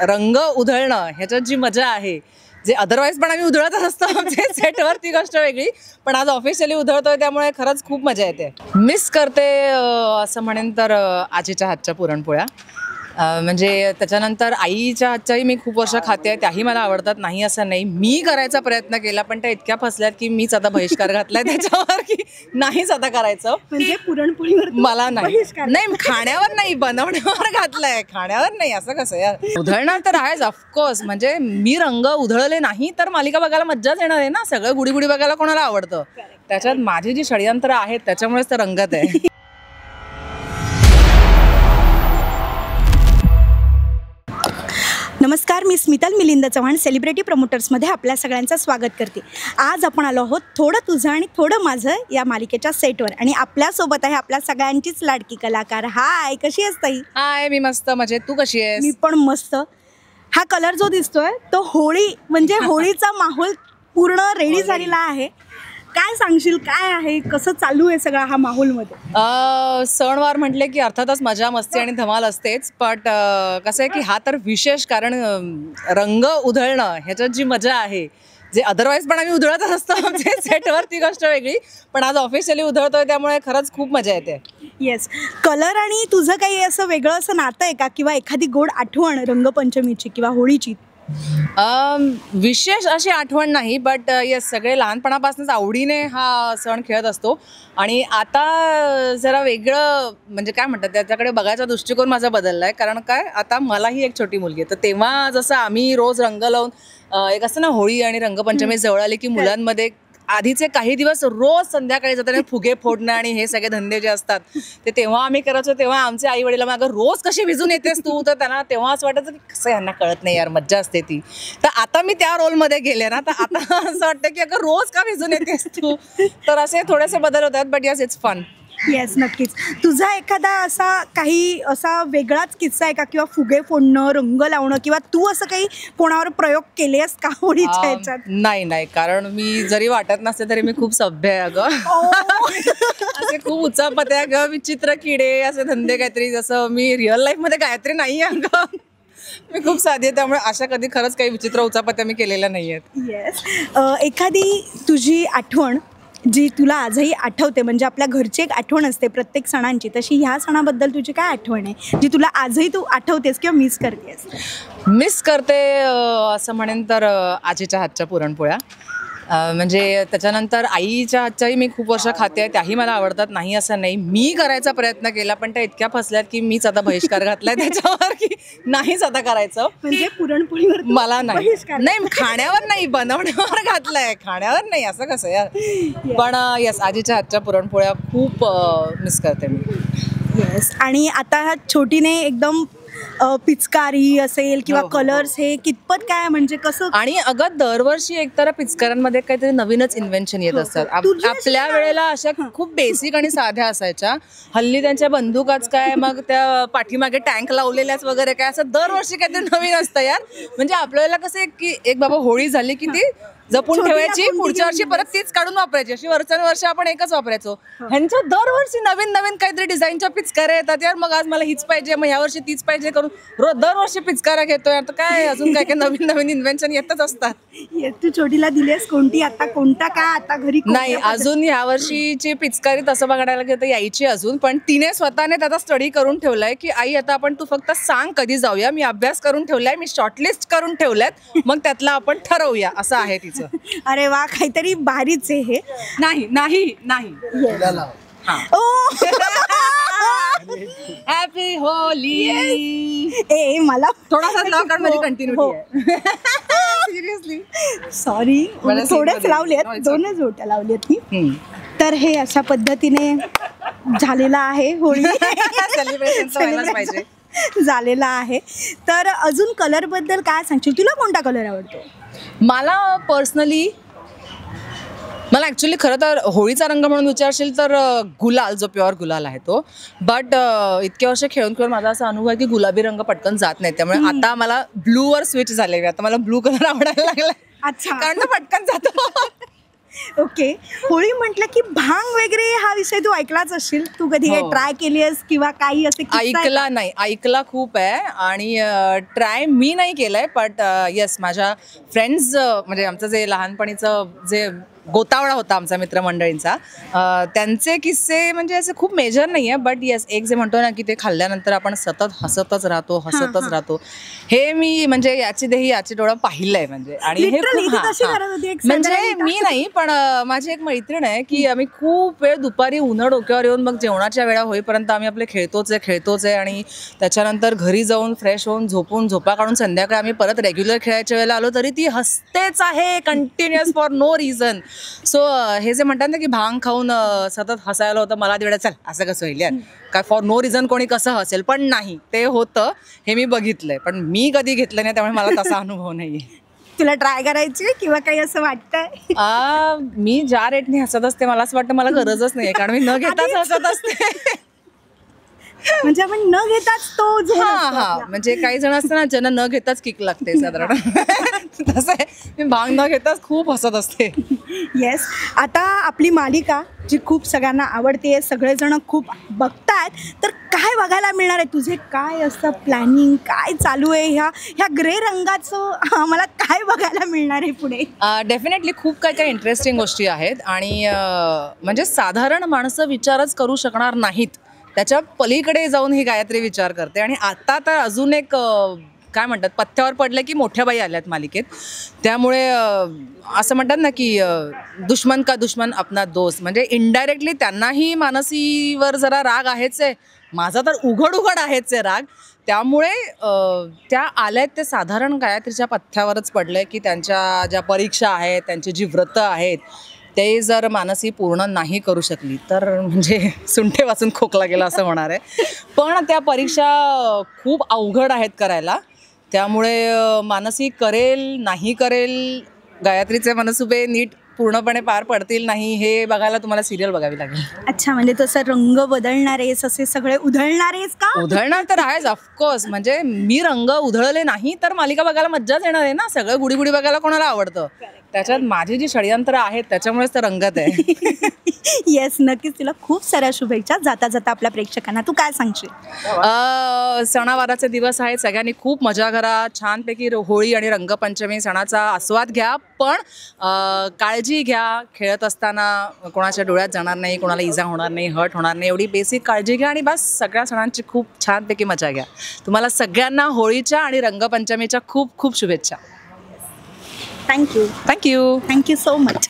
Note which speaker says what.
Speaker 1: रंग उधळणं ह्याच्यात जी मजा आहे, जे अदरवाईज पण आम्ही उधळतच असतो आमच्या सेटवर, ती गोष्ट वेगळी, पण आज ऑफिशियली उधळतोय त्यामुळे खरंच खूप मजा येते. मिस करते असं म्हणेन तर आजीच्या हातच्या पुरणपोळ्या. म्हणजे त्याच्यानंतर आईच्या हातच्याही मी खूप वर्ष खाते, त्याही मला आवडतात, नाही असं नाही. मी करायचा प्रयत्न केला पण त्या इतक्या फसल्यात की मीच आता बहिष्कार घातलाय त्याच्यावर की नाहीच आता करायचं.
Speaker 2: म्हणजे पुरणपोळीवर
Speaker 1: मला नाही खाण्यावर नाही, बनवण्यावर घातलंय, खाण्यावर नाही. असं कसं यार, उधळणार तर आहेच ऑफकोर्स. म्हणजे मी रंग उधळले नाही तर मालिका बघायला मज्जाच येणार आहे ना. सगळं गुडी गुडी बघायला कोणाला आवडतं. त्याच्यात माझी जी षडयंत्र आहेत त्याच्यामुळेच तर रंगत आहे.
Speaker 2: नमस्कार, मी स्मितल मिलिंद चव्हाण सेलिब्रिटी प्रमोटर्समध्ये आपल्या सगळ्यांचं स्वागत करते. आज आपण आलो आहोत थोडं तुझं आणि थोडं माझं या मालिकेच्या सेटवर आणि आपल्यासोबत आहे आपल्या सगळ्यांचीच लाडकी कलाकार. हाय, कशी आहेस ताई?
Speaker 1: हाय, मी मस्त मजेत. तू कशी आहेस?
Speaker 2: मी पण मस्त. हा कलर जो दिसतोय तो होळी, म्हणजे होळीचा माहोल पूर्ण रेडी झालेला आहे. काय सांगशील, काय आहे, कसं चालू आहे सगळा हा माहोलमध्ये?
Speaker 1: सणवार म्हटले की अर्थातच मजा मस्ती आणि धमाल असतेच, बट कसं आहे की हा तर विशेष, कारण रंग उधळणं ह्याच्यात जी मजा आहे, जे अदरवाईज पण आम्ही उधळतच असतो आमच्या सेटवर, ती गोष्ट वेगळी, पण आज ऑफिशियली उधळतोय त्यामुळे खरंच खूप मजा येते.
Speaker 2: येस. कलर आणि तुझं काही असं वेगळं असं नातं आहे का, किंवा एखादी गोड आठवण रंगपंचमीची किंवा होळीची?
Speaker 1: विशेष अशी आठवण नाही, बट येस, सगळे लहानपणापासूनच आवडीने हा सण खेळत असतो. आणि आता जरा वेगळं, म्हणजे काय म्हणतात, त्याच्याकडे बघायचा दृष्टिकोन माझा बदलला आहे. कारण काय, आता मलाही एक छोटी मुलगी आहे, तर तेव्हा जसं आम्ही रोज रंग लावून एक असं ना, होळी आणि रंगपंचमी जवळ आली की मुलांमध्ये आधीचे काही दिवस रोज संध्याकाळी जाताना फुगे फोडणं आणि हे सगळे धंदे जे असतात ते तेव्हा आम्ही करायचो. तेव्हा आमचे आई वडील मागं रोज कशी भिजून येतेस तू, तर त्यांना तेव्हा असं वाटायचं की कसं यांना कळत नाही यार, मज्जा असते ती. तर आता मी त्या रोलमध्ये गेले ना, तर आता असं वाटतं की अगं रोज का भिजून येतेस तू. तर असे थोडेसे बदल होतात, but yes, it's fun.
Speaker 2: Yes, नक्कीच. तुझा एखादा असा काही असा वेगळाच किस्सा आहे का, किंवा फुगे फोडणं, रंग लावणं, किंवा तू असं काही कोणावर प्रयोग केलेस का होळीच्या ह्याच्यात?
Speaker 1: नाही, कारण मी जरी वाटत नसते तरी मी खूप सभ्य आहे अगं. असे खूप उचापते आहे अगं, विचित्र किडे, असे धंदे काहीतरी, जसं मी रिअल लाईफ मध्ये गायत्री नाही आहे अगं. मी खूप साधी आहे, त्यामुळे अशा कधी खरंच काही विचित्र उचापत्या मी केलेल्या नाही आहेत.
Speaker 2: येस. एखादी तुझी आठवण जी तुला आजही आठवते, म्हणजे आपल्या घरची एक आठवण असते प्रत्येक सणांची, तशी ह्या सणाबद्दल तुझी काय आठवण आहे जी तुला आजही तू आठवतेस किंवा मिस करतेस?
Speaker 1: मिस करते असं म्हणेन तर आजीच्या हातच्या पुरणपोळ्या. म्हणजे त्याच्यानंतर आईच्या हातच्याही मी खूप वर्ष खाते, त्याही मला आवडतात, नाही असं नाही. मी करायचा प्रयत्न केला पण त्या इतक्या फसल्यात की मीच आता बहिष्कार घातलाय त्याच्यावर की नाहीच आता करायचं.
Speaker 2: म्हणजे पुरणपोळीवर
Speaker 1: मला नाही खाण्यावर नाही, बनवण्यावर घातलंय, खाण्यावर नाही. असं कसं यार, पण यस, आजीच्या हातच्या पुरणपोळ्या खूप मिस करते मी.
Speaker 2: येस. आणि आता ह्या छोटीने एकदम पिचकारी असेल किंवा कलर्स, हे कितपत काय, म्हणजे कसं?
Speaker 1: आणि अगं दरवर्षी एकतर पिचकारांमध्ये काहीतरी नवीनच इन्व्हेन्शन येत असतात. आपल्या वेळेला अशा खूप बेसिक आणि साध्या असायच्या. हल्ली त्यांच्या बंदुकाच काय, मग त्या पाठीमागे टँक लावलेल्याच वगैरे काय, असं दरवर्षी काहीतरी नवीन असतं यार. म्हणजे आपल्या वेळेला कसं की एक बाबा होळी झाली की ती जपून ठेवायची, पुढच्या वर्षी परत तीच काढून वापरायची, अशी वर्ष आपण एकच वापरायचो. ह्यांच्या दरवर्षी नवीन नवीन काहीतरी डिझाईनच्या पिचकाऱ्या येतात यार. मग आज मला हीच पाहिजे, मग ह्या वर्षी तीच पाहिजे करून दरवर्षी पिचकारा घेतोय. आता काय अजून काय काय नवीन नवीन इन्व्हेन्शन येतच असतात.
Speaker 2: तू छोटीला दिलीस कोणती, आता कोणता काय, आता घरी
Speaker 1: नाही अजून ह्या वर्षीची पिचकारी तसं बघायला गेलं तर यायची अजून, पण तिने स्वतःने त्याचा स्टडी करून ठेवलाय की आई आता आपण, तू फक्त सांग कधी जाऊया, मी अभ्यास करून ठेवलाय, मी शॉर्टलिस्ट करून ठेवल्यात, मग त्यातला आपण ठरवूया, असं आहे तिचं.
Speaker 2: अरे वा, काहीतरी भारीच आहे हे.
Speaker 1: नाही हॅपी होली.
Speaker 2: ए मला
Speaker 1: थोडासा लाव, कारण माझी कंटिन्युटी आहे. सिरियसली
Speaker 2: सॉरी, थोडेच लावलेत, दोनच जोट्या लावल्यात मी. तर हे अशा पद्धतीने झालेला आहे होळी.
Speaker 1: सेलिब्रेशन पाहिजे
Speaker 2: झालेला आहे. तर अजून कलर बद्दल काय सांगशील? तुला कोणता कलर आवडतो?
Speaker 1: मला पर्सनली, मला ॲक्च्युली खरं तर होळीचा रंग म्हणून विचारशील तर गुलाल, जो प्युअर गुलाल आहे तो. बट इतके वर्ष खेळून माझा असा अनुभव आहे की गुलाबी रंग पटकन जात नाही, त्यामुळे आता मला ब्लूवर स्विच झाले. आता मला ब्लू कलर आवडायला लागला.
Speaker 2: अच्छा,
Speaker 1: कारण तो पटकन जातो.
Speaker 2: ओके. होळी म्हटलं की भांग वगैरे हा विषय तू ऐकलाच असशील. तू कधी काही
Speaker 1: हो.
Speaker 2: ट्राय केली आहेस किंवा काही असे किस्सा आहे का?
Speaker 1: ऐकला नाही, ऐकला खूप आहे आणि ट्राय मी नाही केलंय, बट येस माझ्या फ्रेंड्स म्हणजे आमचं जे लहानपणीचं जे गोतावळा होता आमचा मित्रमंडळींचा, त्यांचे किस्से म्हणजे असे खूप मेजर नाही आहे, बट येस एक जे म्हणतो ना की ते खाल्ल्यानंतर आपण सतत हसतच राहतो, हे मी म्हणजे याची देही याची डोळं पाहिलंय म्हणजे. आणि हे
Speaker 2: Literally
Speaker 1: खूप
Speaker 2: ती कशी करत होती एक
Speaker 1: म्हणजे
Speaker 2: साधारणतः?
Speaker 1: मी नाही, पण माझी एक मैत्रीण आहे की आम्ही खूप वेळ दुपारी उन्हा डोक्यावर येऊन मग जेवणाच्या वेळा होईपर्यंत आम्ही आपले खेळतोच आहे आणि त्याच्यानंतर घरी जाऊन फ्रेश होऊन झोपा काढून संध्याकाळी आम्ही परत रेग्युलर खेळायच्या वेळेला आलो तरी ती हसतेच आहे continuous for no reason. So हे जे म्हणतात ना की भांग खाऊन सतत हसायला होतं, मला दिवड्या चल असं कसं होईल यार, काय फॉर नो रिझन कोणी कसं हसेल, पण नाही ते होतं हे मी बघितलंय, पण मी कधी घेतलं नाही त्यामुळे मला तसा अनुभव नाही.
Speaker 2: तुला ट्राय करायची किंवा काही असं वाटतंय?
Speaker 1: मी ज्या रेटने हसत असते मला असं वाटतं मला गरजच नाही, कारण मी न घेताच हसत असते.
Speaker 2: म्हणजे आपण न घेताच तो झोन
Speaker 1: हा
Speaker 2: असतो
Speaker 1: हा
Speaker 2: आपला.
Speaker 1: म्हणजे काही जण असतं ना ज्यांना न घेताच किक लागते साधारण, तसं आहे मी भांग न घेताच खूप हसत असते.
Speaker 2: येस. आता आपली मालिका जी खूप सगळ्यांना आवडते, सगळेजण खूप बघतायत, तर काय बघायला मिळणार आहे? तुझे काय असतं प्लॅनिंग, काय चालू आहे? ह्या ग्रे रंगाचं आम्हाला काय बघायला मिळणार आहे पुढे?
Speaker 1: डेफिनेटली खूप काही काही इंटरेस्टिंग गोष्टी आहेत आणि म्हणजे साधारण माणसं विचारच करू शकणार नाहीत, त्याच्या पलीकडे जाऊन ही गायत्री विचार करते. आणि आता तर अजून एक काय म्हणतात पथ्यावर पडलं की मोठ्या बाई आल्यात मालिकेत, त्यामुळे असं म्हणतात ना की दुश्मन का दुश्मन अपना दोस्त, म्हणजे इनडायरेक्टली त्यांनाही मानसीवर जरा राग आहेच आहे, माझा तर उघड आहेच आहे राग. त्यामुळे त्या आल्यात ते साधारण गायत्रीच्या पथ्यावरच पडलंय की त्यांच्या ज्या परीक्षा आहेत, त्यांची जी व्रतं आहेत, ते जर मानसी पूर्ण नाही करू शकली तर म्हणजे सुंठे वाचून खोकला गेला असं होणार आहे. पण त्या परीक्षा खूप अवघड आहेत करायला, त्यामुळे मानसी करेल नाही करेल, गायत्रीचे मनसुबे नीट पूर्णपणे पार पडतील नाही हे बघायला तुम्हाला सिरियल बघावी लागेल.
Speaker 2: अच्छा, म्हणजे तसं रंग बदलणार आहेस, असे सगळे उधळणार आहेस का?
Speaker 1: उधळणार तर आहेच ऑफकोर्स, म्हणजे मी रंग उधळले नाही तर मालिका बघायला मज्जाच येणार आहे ना. सगळं गुडी गुडी बघायला कोणाला आवडतं, त्याच्यात माझी जी षडयंत्र आहेत त्याच्यामुळेच तर रंगत आहे.
Speaker 2: येस, नक्कीच. तुला खूप साऱ्या शुभेच्छा. जाता जाता आपल्या प्रेक्षकांना तू काय सांगशील?
Speaker 1: सणावाराचे दिवस आहेत, सगळ्यांनी खूप मजा करा, छानपैकी होळी आणि रंगपंचमी सणाचा आस्वाद घ्या, पण काळजी घ्या, खेळत असताना कोणाच्या डोळ्यात जाणार नाही, कोणाला इजा होणार नाही, हर्ट होणार नाही, एवढी बेसिक काळजी घ्या आणि बस सगळ्या सणांची खूप छानपैकी मजा घ्या. तुम्हाला सगळ्यांना होळीच्या आणि रंगपंचमीच्या खूप खूप शुभेच्छा.
Speaker 2: Thank you
Speaker 1: thank you.
Speaker 2: Thank you so much.